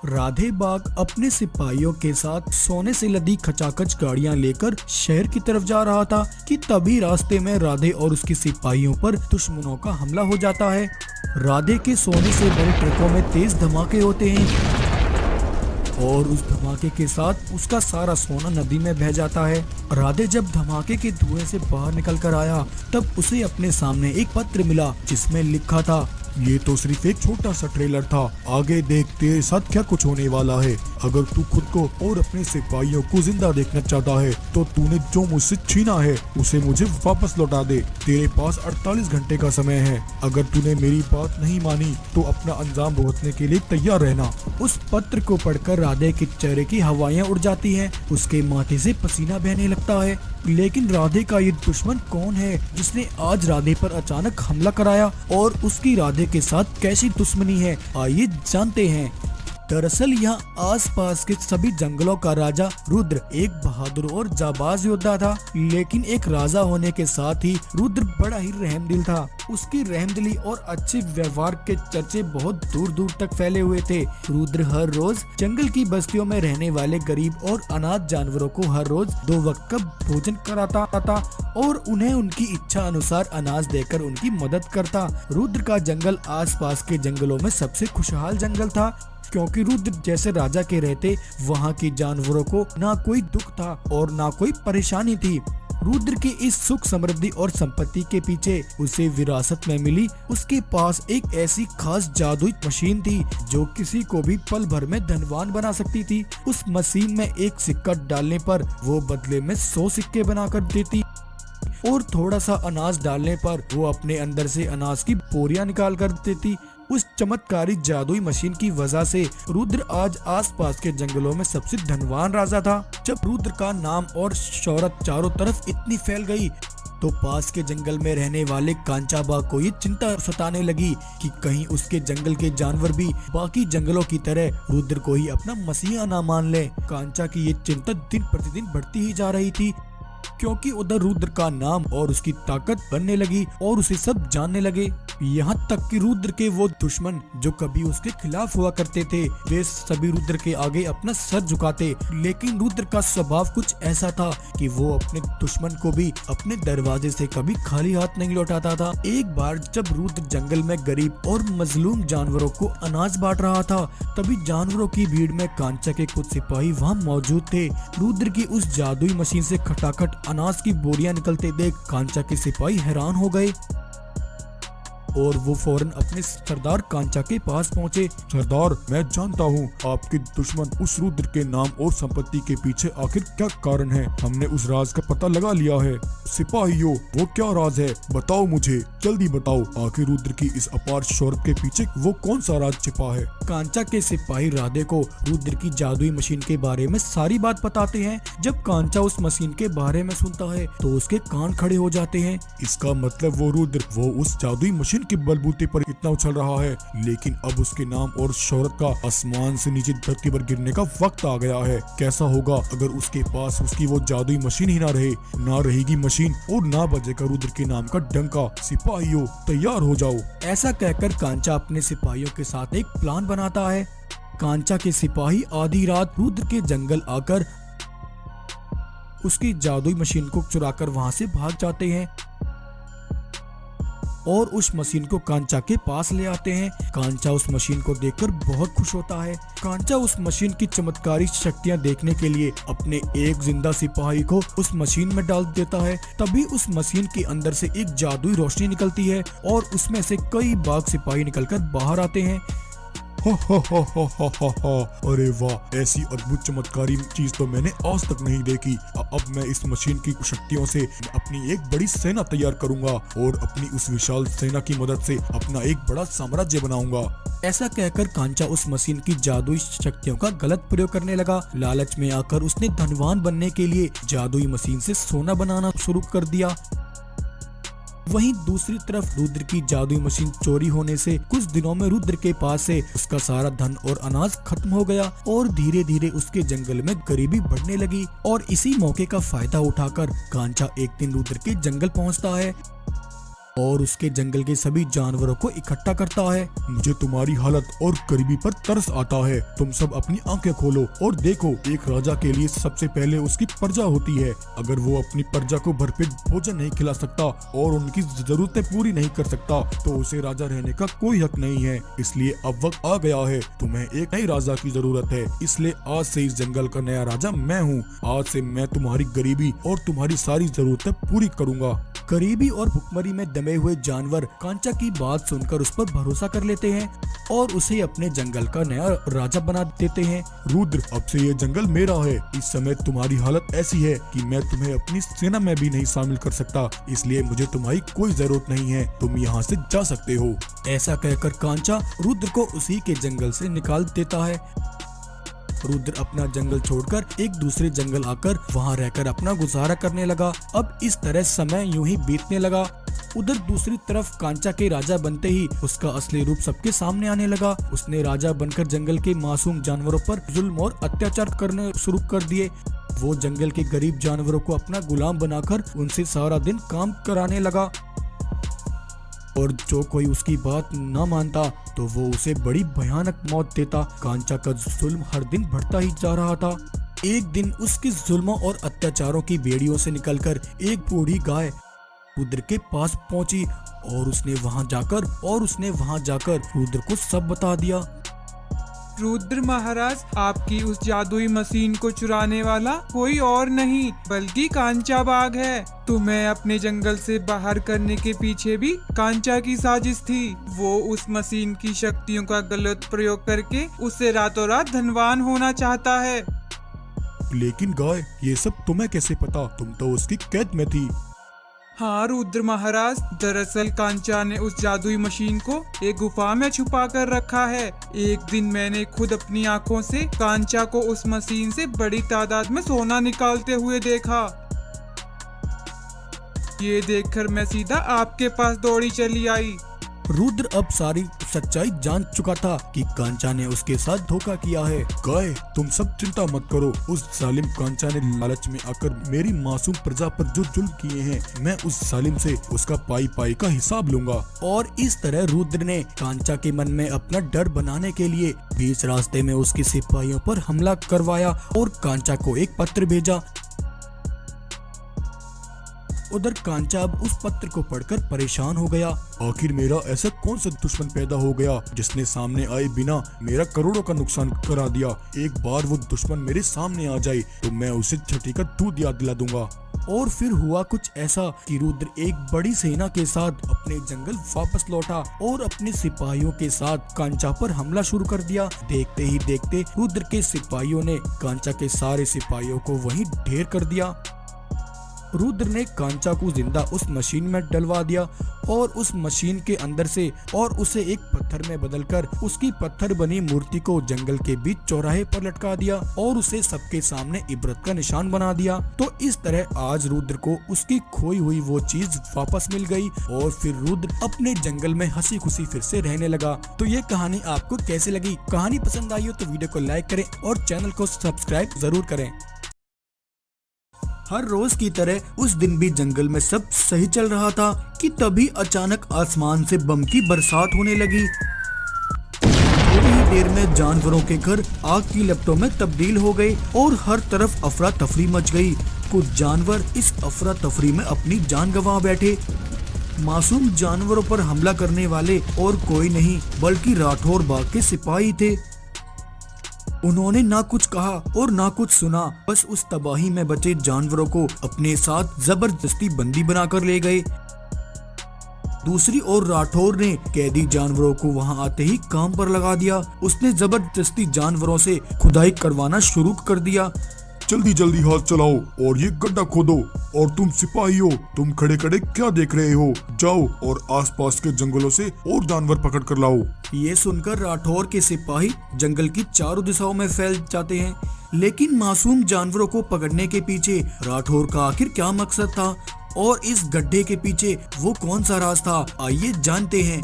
राधे बाग अपने सिपाहियों के साथ सोने से लदी खचाखच गाड़ियां लेकर शहर की तरफ जा रहा था कि तभी रास्ते में राधे और उसके सिपाहियों पर दुश्मनों का हमला हो जाता है। राधे के सोने से बने ट्रकों में तेज धमाके होते हैं और उस धमाके के साथ उसका सारा सोना नदी में बह जाता है। राधे जब धमाके के धुएं से बाहर निकल कर आया तब उसे अपने सामने एक पत्र मिला जिसमें लिखा था, ये तो सिर्फ एक छोटा सा ट्रेलर था, आगे देख तेरे साथ क्या कुछ होने वाला है। अगर तू खुद को और अपने सिपाहियों को जिंदा देखना चाहता है तो तूने जो मुझसे छीना है उसे मुझे वापस लौटा दे। तेरे पास 48 घंटे का समय है। अगर तूने मेरी बात नहीं मानी तो अपना अंजाम भुगतने के लिए तैयार रहना। उस पत्र को पढ़कर राधे के चेहरे की हवाएं उड़ जाती हैं, उसके माथे से पसीना बहने लगता है। लेकिन राधे का ये दुश्मन कौन है जिसने आज राधे पर अचानक हमला कराया और उसकी राधे के साथ कैसी दुश्मनी है, आइए जानते हैं। दरअसल यहाँ आसपास के सभी जंगलों का राजा रुद्र एक बहादुर और जाबाज योद्धा था, लेकिन एक राजा होने के साथ ही रुद्र बड़ा ही रहमदिल था। उसकी रहमदिली और अच्छे व्यवहार के चर्चे बहुत दूर दूर तक फैले हुए थे। रुद्र हर रोज जंगल की बस्तियों में रहने वाले गरीब और अनाथ जानवरों को हर रोज 2 वक्त का भोजन कराता था और उन्हें उनकी इच्छा अनुसार अनाज देकर उनकी मदद करता। रुद्र का जंगल आसपास के जंगलों में सबसे खुशहाल जंगल था, क्योंकि रुद्र जैसे राजा के रहते वहाँ के जानवरों को ना कोई दुख था और ना कोई परेशानी थी। रुद्र की इस सुख समृद्धि और संपत्ति के पीछे उसे विरासत में मिली उसके पास एक ऐसी खास जादुई मशीन थी जो किसी को भी पल भर में धनवान बना सकती थी। उस मशीन में एक सिक्का डालने पर वो बदले में 100 सिक्के बनाकर देती और थोड़ा सा अनाज डालने पर वो अपने अंदर से अनाज की बोरियां निकाल कर देती। उस चमत्कारी जादुई मशीन की वजह से रुद्र आज आसपास के जंगलों में सबसे धनवान राजा था। जब रुद्र का नाम और शोहरत चारों तरफ इतनी फैल गई तो पास के जंगल में रहने वाले कांचा बाघ को ये चिंता सताने लगी कि कहीं उसके जंगल के जानवर भी बाकी जंगलों की तरह रुद्र को ही अपना मसीहा ना मान ले। कांचा की ये चिंता दिन प्रतिदिन बढ़ती ही जा रही थी, क्योंकि उधर रुद्र का नाम और उसकी ताकत बनने लगी और उसे सब जानने लगे। यहाँ तक कि रुद्र के वो दुश्मन जो कभी उसके खिलाफ हुआ करते थे वे सभी रुद्र के आगे अपना सर झुकाते। लेकिन रुद्र का स्वभाव कुछ ऐसा था कि वो अपने दुश्मन को भी अपने दरवाजे से कभी खाली हाथ नहीं लौटाता था। एक बार जब रुद्र जंगल में गरीब और मजलूम जानवरों को अनाज बांट रहा था तभी जानवरों की भीड़ में कांचा के कुछ सिपाही वहाँ मौजूद थे। रुद्र की उस जादुई मशीन से खटाखट अनाज की बोरियां निकलते देख कांचा के सिपाही हैरान हो गए और वो फौरन अपने सरदार कांचा के पास पहुँचे। सरदार, मैं जानता हूँ आपके दुश्मन उस रुद्र के नाम और संपत्ति के पीछे आखिर क्या कारण है। हमने उस राज का पता लगा लिया है। सिपाहियों, वो क्या राज है, बताओ मुझे, जल्दी बताओ। आखिर रुद्र की इस अपार शौहरत के पीछे वो कौन सा राज छिपा है। कांचा के सिपाही राधे को रुद्र की जादुई मशीन के बारे में सारी बात बताते हैं। जब कांचा उस मशीन के बारे में सुनता है तो उसके कान खड़े हो जाते हैं। इसका मतलब वो रुद्र वो उस जादुई मशीन के बलबूते पर इतना उछल रहा है, लेकिन अब उसके नाम और शौहरत का आसमान से नीचे धरती पर गिरने का वक्त आ गया है। कैसा होगा अगर उसके पास उसकी वो जादुई मशीन ही ना रहे। ना रहेगी मशीन और ना बजेगा रुद्र के नाम का डंका। सिपाहियों, तैयार हो जाओ। ऐसा कहकर कांचा अपने सिपाहियों के साथ एक प्लान बनाता है। कांचा के सिपाही आधी रात रुद्र के जंगल आकर उसकी जादुई मशीन को चुराकर वहां से भाग जाते हैं और उस मशीन को कांचा के पास ले आते हैं। कांचा उस मशीन को देखकर बहुत खुश होता है। कांचा उस मशीन की चमत्कारी शक्तियां देखने के लिए अपने एक जिंदा सिपाही को उस मशीन में डाल देता है। तभी उस मशीन के अंदर से एक जादुई रोशनी निकलती है और उसमें से कई बाघ सिपाही निकलकर बाहर आते हैं। अरे वाह, ऐसी अद्भुत चमत्कारी चीज तो मैंने आज तक नहीं देखी। अब मैं इस मशीन की शक्तियों से अपनी एक बड़ी सेना तैयार करूंगा और अपनी उस विशाल सेना की मदद से अपना एक बड़ा साम्राज्य बनाऊंगा। ऐसा कहकर कांचा उस मशीन की जादुई शक्तियों का गलत प्रयोग करने लगा। लालच में आकर उसने धनवान बनने के लिए जादुई मशीन से सोना बनाना शुरू कर दिया। वहीं दूसरी तरफ रुद्र की जादुई मशीन चोरी होने से कुछ दिनों में रुद्र के पास से उसका सारा धन और अनाज खत्म हो गया और धीरे धीरे उसके जंगल में गरीबी बढ़ने लगी। और इसी मौके का फायदा उठाकर कांचा एक दिन रुद्र के जंगल पहुंचता है और उसके जंगल के सभी जानवरों को इकट्ठा करता है। मुझे तुम्हारी हालत और गरीबी पर तरस आता है। तुम सब अपनी आंखें खोलो और देखो, एक राजा के लिए सबसे पहले उसकी प्रजा होती है। अगर वो अपनी प्रजा को भरपेट भोजन नहीं खिला सकता और उनकी जरूरतें पूरी नहीं कर सकता तो उसे राजा रहने का कोई हक नहीं है। इसलिए अब वक्त आ गया है, तुम्हें एक नए राजा की जरूरत है। इसलिए आज से इस जंगल का नया राजा मैं हूँ। आज से मैं तुम्हारी गरीबी और तुम्हारी सारी जरूरतें पूरी करूँगा। गरीबी और भुखमरी में दमे हुए जानवर कांचा की बात सुनकर उस पर भरोसा कर लेते हैं और उसे अपने जंगल का नया राजा बना देते हैं। रुद्र, अब से ये जंगल मेरा है। इस समय तुम्हारी हालत ऐसी है कि मैं तुम्हें अपनी सेना में भी नहीं शामिल कर सकता, इसलिए मुझे तुम्हारी कोई जरूरत नहीं है। तुम यहाँ से जा सकते हो। ऐसा कहकर कांचा रुद्र को उसी के जंगल से निकाल देता है। रुद्र अपना जंगल छोड़कर एक दूसरे जंगल आकर वहां रहकर अपना गुजारा करने लगा। अब इस तरह समय यूं ही बीतने लगा। उधर दूसरी तरफ कांचा के राजा बनते ही उसका असली रूप सबके सामने आने लगा। उसने राजा बनकर जंगल के मासूम जानवरों पर जुल्म और अत्याचार करने शुरू कर दिए। वो जंगल के गरीब जानवरों को अपना गुलाम बनाकर उनसे सारा दिन काम कराने लगा और जो कोई उसकी बात न मानता तो वो उसे बड़ी भयानक मौत देता। कांचा का जुल्म हर दिन बढ़ता ही जा रहा था। एक दिन उसके जुल्मों और अत्याचारों की बेड़ियों से निकलकर एक बूढ़ी गाय रुद्र के पास पहुंची और उसने वहां जाकर रुद्र को सब बता दिया। रुद्र महाराज, आपकी उस जादुई मशीन को चुराने वाला कोई और नहीं बल्कि कांचा बाघ है। तुम्हें अपने जंगल से बाहर करने के पीछे भी कांचा की साजिश थी। वो उस मशीन की शक्तियों का गलत प्रयोग करके उससे रातों रात धनवान होना चाहता है। लेकिन गाय, ये सब तुम्हें कैसे पता? तुम तो उसकी कैद में थी। हाँ रुद्र महाराज, दरअसल कांचा ने उस जादुई मशीन को एक गुफा में छुपा कर रखा है। एक दिन मैंने खुद अपनी आंखों से कांचा को उस मशीन से बड़ी तादाद में सोना निकालते हुए देखा। ये देखकर मैं सीधा आपके पास दौड़ी चली आई। रुद्र अब सारी सच्चाई जान चुका था कि कांचा ने उसके साथ धोखा किया है। गाय, तुम सब चिंता मत करो। उस जालिम कांचा ने लालच में आकर मेरी मासूम प्रजा पर जो जुल्म किए हैं, मैं उस जालिम से उसका पाई पाई का हिसाब लूंगा। और इस तरह रुद्र ने कांचा के मन में अपना डर बनाने के लिए बीच रास्ते में उसके सिपाहियों पर हमला करवाया और कांचा को एक पत्र भेजा। उधर कांचा अब उस पत्र को पढ़कर परेशान हो गया। आखिर मेरा ऐसा कौन सा दुश्मन पैदा हो गया जिसने सामने आए बिना मेरा करोड़ों का नुकसान करा दिया। एक बार वो दुश्मन मेरे सामने आ जाए तो मैं उसे छठी का दूध याद दिला दूंगा। और फिर हुआ कुछ ऐसा कि रुद्र एक बड़ी सेना के साथ अपने जंगल वापस लौटा और अपने सिपाहियों के साथ कांचा पर हमला शुरू कर दिया। देखते ही देखते रुद्र के सिपाहियों ने कांचा के सारे सिपाहियों को वहीं ढेर कर दिया। रुद्र ने कांचा को जिंदा उस मशीन में डलवा दिया और उस मशीन के अंदर से और उसे एक पत्थर में बदलकर उसकी पत्थर बनी मूर्ति को जंगल के बीच चौराहे पर लटका दिया और उसे सबके सामने इबरत का निशान बना दिया। तो इस तरह आज रुद्र को उसकी खोई हुई वो चीज वापस मिल गई और फिर रुद्र अपने जंगल में हंसी खुशी फिर से रहने लगा। तो ये कहानी आपको कैसी लगी? कहानी पसंद आई हो तो वीडियो को लाइक करें और चैनल को सब्सक्राइब जरूर करें। हर रोज की तरह उस दिन भी जंगल में सब सही चल रहा था कि तभी अचानक आसमान से बम की बरसात होने लगी। थोड़ी ही देर में जानवरों के घर आग की लपटों में तब्दील हो गए और हर तरफ अफरा तफरी मच गई। कुछ जानवर इस अफरा तफरी में अपनी जान गंवा बैठे। मासूम जानवरों पर हमला करने वाले और कोई नहीं बल्कि राठौर बाग के सिपाही थे। उन्होंने ना कुछ कहा और ना कुछ सुना, बस उस तबाही में बचे जानवरों को अपने साथ जबरदस्ती बंदी बनाकर ले गए। दूसरी ओर राठौर ने कैदी जानवरों को वहां आते ही काम पर लगा दिया। उसने जबरदस्ती जानवरों से खुदाई करवाना शुरू कर दिया। जल्दी जल्दी हाथ चलाओ और ये गड्ढा खोदो। और तुम सिपाहियों, तुम खड़े खड़े क्या देख रहे हो? जाओ और आसपास के जंगलों से और जानवर पकड़ कर लाओ। ये सुनकर राठौर के सिपाही जंगल की चारों दिशाओं में फैल जाते हैं। लेकिन मासूम जानवरों को पकड़ने के पीछे राठौर का आखिर क्या मकसद था और इस गड्ढे के पीछे वो कौन सा राज था? आइए जानते हैं।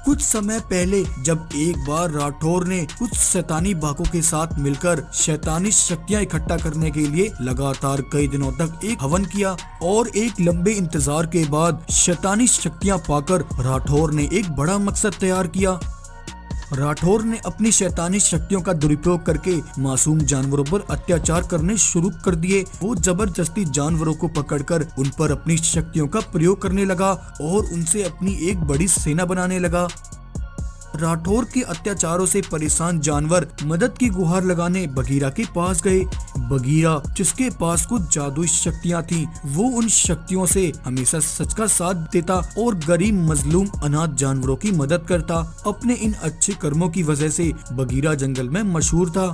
कुछ समय पहले जब एक बार राठौर ने कुछ शैतानी बाघों के साथ मिलकर शैतानी शक्तियां इकट्ठा करने के लिए लगातार कई दिनों तक एक हवन किया और एक लंबे इंतजार के बाद शैतानी शक्तियां पाकर राठौर ने एक बड़ा मकसद तैयार किया। राठौर ने अपनी शैतानी शक्तियों का दुरुपयोग करके मासूम जानवरों पर अत्याचार करने शुरू कर दिए। वो जबरदस्ती जानवरों को पकड़कर उन पर अपनी शक्तियों का प्रयोग करने लगा और उनसे अपनी एक बड़ी सेना बनाने लगा। राठौर के अत्याचारों से परेशान जानवर मदद की गुहार लगाने बगीरा के पास गए। बगीरा, जिसके पास कुछ जादुई शक्तियां थीं, वो उन शक्तियों से हमेशा सच का साथ देता और गरीब, मजलूम, अनाथ जानवरों की मदद करता। अपने इन अच्छे कर्मों की वजह से बगीरा जंगल में मशहूर था।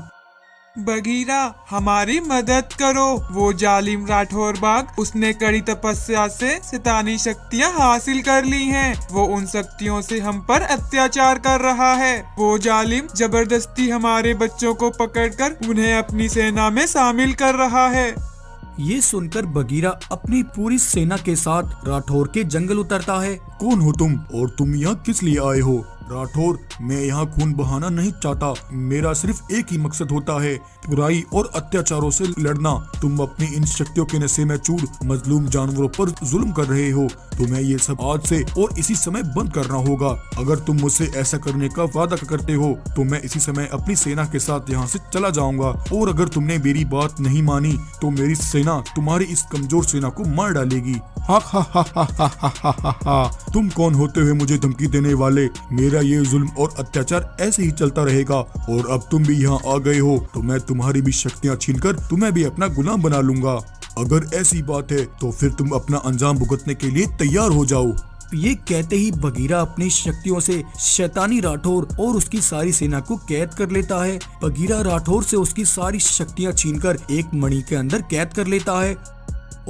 बगीरा, हमारी मदद करो। वो जालिम राठौर बाघ, उसने कड़ी तपस्या से शैतानी शक्तियाँ हासिल कर ली हैं। वो उन शक्तियों से हम पर अत्याचार कर रहा है। वो जालिम जबरदस्ती हमारे बच्चों को पकड़कर उन्हें अपनी सेना में शामिल कर रहा है। ये सुनकर बगीरा अपनी पूरी सेना के साथ राठौर के जंगल उतरता है। कौन हो तुम और तुम यहाँ किस लिए आए हो? राठौर, मैं यहाँ खून बहाना नहीं चाहता। मेरा सिर्फ एक ही मकसद होता है, बुराई और अत्याचारों से लड़ना। तुम अपनी इन शक्तियों के नशे में चूर मजलूम जानवरों पर जुल्म कर रहे हो। तुम्हें ये सब आज से और इसी समय बंद करना होगा। अगर तुम मुझसे ऐसा करने का वादा करते हो तो मैं इसी समय अपनी सेना के साथ यहाँ से चला जाऊंगा, और अगर तुमने मेरी बात नहीं मानी तो मेरी सेना तुम्हारी इस कमजोर सेना को मार डालेगी। हा हा हा हा हा हा हा हा। तुम कौन होते हुए मुझे धमकी देने वाले? मेरा ये जुल्म और अत्याचार ऐसे ही चलता रहेगा, और अब तुम भी यहाँ आ गए हो तो मैं तुम्हारी भी शक्तियाँ छीनकर तुम्हें भी अपना गुलाम बना लूंगा। अगर ऐसी बात है तो फिर तुम अपना अंजाम भुगतने के लिए तैयार हो जाओ। ये कहते ही बगीरा अपनी शक्तियों से शैतानी राठौर और उसकी सारी सेना को कैद कर लेता है। बगीरा राठौर से उसकी सारी शक्तियाँ छीनकर एक मणि के अंदर कैद कर लेता है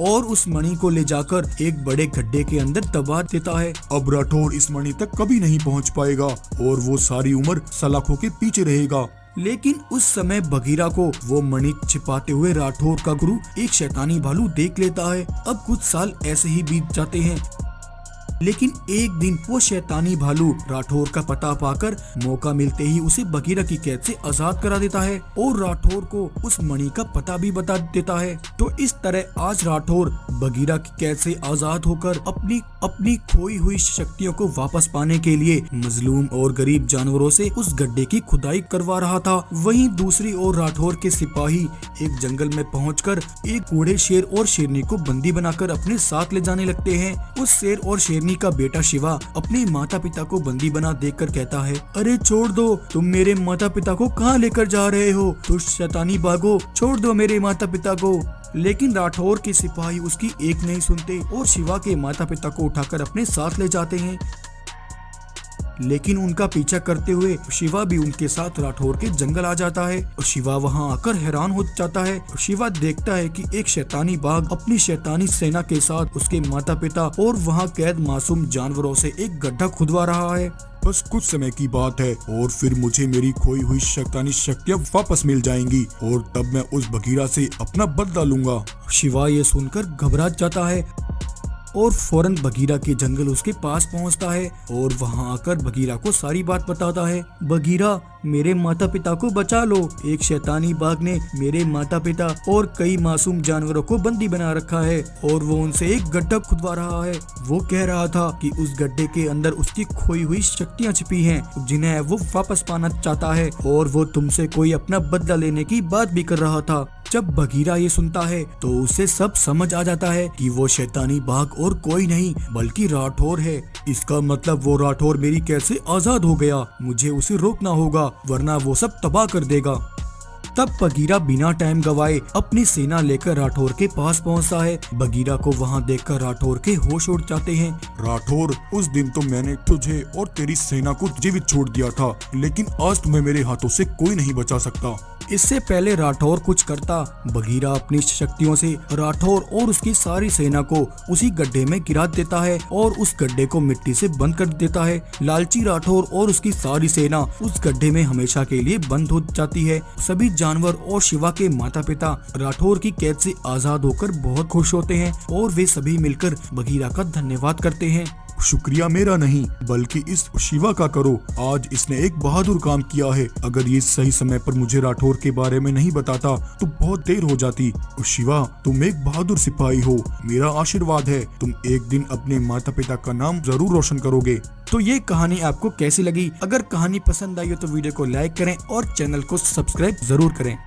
और उस मणि को ले जाकर एक बड़े गड्ढे के अंदर दबा देता है। अब राठौर इस मणि तक कभी नहीं पहुंच पाएगा और वो सारी उम्र सलाखों के पीछे रहेगा। लेकिन उस समय बगीरा को वो मणि छिपाते हुए राठौर का गुरु एक शैतानी भालू देख लेता है। अब कुछ साल ऐसे ही बीत जाते हैं, लेकिन एक दिन वो शैतानी भालू राठौर का पता पाकर मौका मिलते ही उसे बगीरा की कैद से आजाद करा देता है और राठौर को उस मणि का पता भी बता देता है। तो इस तरह आज राठौर बगीरा की कैद से आजाद होकर अपनी खोई हुई शक्तियों को वापस पाने के लिए मजलूम और गरीब जानवरों से उस गड्ढे की खुदाई करवा रहा था। वहीं दूसरी ओर राठौर के सिपाही एक जंगल में पहुंचकर एक बूढ़े शेर और शेरनी को बंदी बनाकर अपने साथ ले जाने लगते हैं। उस शेर और शेरनी का बेटा शिवा अपने माता पिता को बंदी बना देखकर कहता है, अरे छोड़ दो, तुम मेरे माता पिता को कहाँ लेकर जा रहे हो? दुष्ट शैतानी बाघों, छोड़ दो मेरे माता पिता को। लेकिन राठौर के सिपाही उसकी एक नहीं सुनते और शिवा के माता पिता को उठाकर अपने साथ ले जाते हैं। लेकिन उनका पीछा करते हुए शिवा भी उनके साथ राठौर के जंगल आ जाता है और शिवा वहां आकर हैरान हो जाता है। शिवा देखता है कि एक शैतानी बाघ अपनी शैतानी सेना के साथ उसके माता पिता और वहां कैद मासूम जानवरों से एक गड्ढा खुदवा रहा है। बस कुछ समय की बात है और फिर मुझे मेरी खोई हुई शैतानी शक्तियाँ वापस मिल जाएंगी और तब मैं उस बगीरा से अपना बदला लूंगा। शिवा ये सुनकर घबरा जाता है और फौरन बगीरा के जंगल उसके पास पहुंचता है और वहां आकर बगीरा को सारी बात बताता है। बगीरा, मेरे माता पिता को बचा लो। एक शैतानी बाघ ने मेरे माता पिता और कई मासूम जानवरों को बंदी बना रखा है और वो उनसे एक गड्ढा खुदवा रहा है। वो कह रहा था कि उस गड्ढे के अंदर उसकी खोई हुई शक्तियाँ छिपी हैं जिन्हें वो वापस पाना चाहता है और वो तुमसे कोई अपना बदला लेने की बात भी कर रहा था। जब बगीरा ये सुनता है तो उसे सब समझ आ जाता है कि वो शैतानी बाघ और कोई नहीं बल्कि राठौर है। इसका मतलब वो राठौर मेरी कैद से आजाद हो गया। मुझे उसे रोकना होगा वरना वो सब तबाह कर देगा। तब बगीरा बिना टाइम गवाए अपनी सेना लेकर राठौर के पास पहुंचता है। बगीरा को वहां देखकर राठौर के होश उड़ जाते हैं। राठौर, उस दिन तो मैंने तुझे और तेरी सेना को जीवित छोड़ दिया था, लेकिन आज तुम्हें मेरे हाथों से कोई नहीं बचा सकता। इससे पहले राठौर कुछ करता, बगीरा अपनी शक्तियों से राठौर और उसकी सारी सेना को उसी गड्ढे में गिरा देता है और उस गड्ढे को मिट्टी से बंद कर देता है। लालची राठौर और उसकी सारी सेना उस गड्ढे में हमेशा के लिए बंद हो जाती है। सभी जानवर और शिवा के माता पिता राठौर की कैद से आजाद होकर बहुत खुश होते हैं और वे सभी मिलकर बगीरा का धन्यवाद करते हैं। शुक्रिया मेरा नहीं बल्कि इस शिवा का करो। आज इसने एक बहादुर काम किया है। अगर ये सही समय पर मुझे राठौर के बारे में नहीं बताता तो बहुत देर हो जाती। शिवा, तुम एक बहादुर सिपाही हो। मेरा आशीर्वाद है, तुम एक दिन अपने माता पिता का नाम जरूर रोशन करोगे। तो ये कहानी आपको कैसी लगी? अगर कहानी पसंद आई हो तो वीडियो को लाइक करें और चैनल को सब्सक्राइब जरूर करें।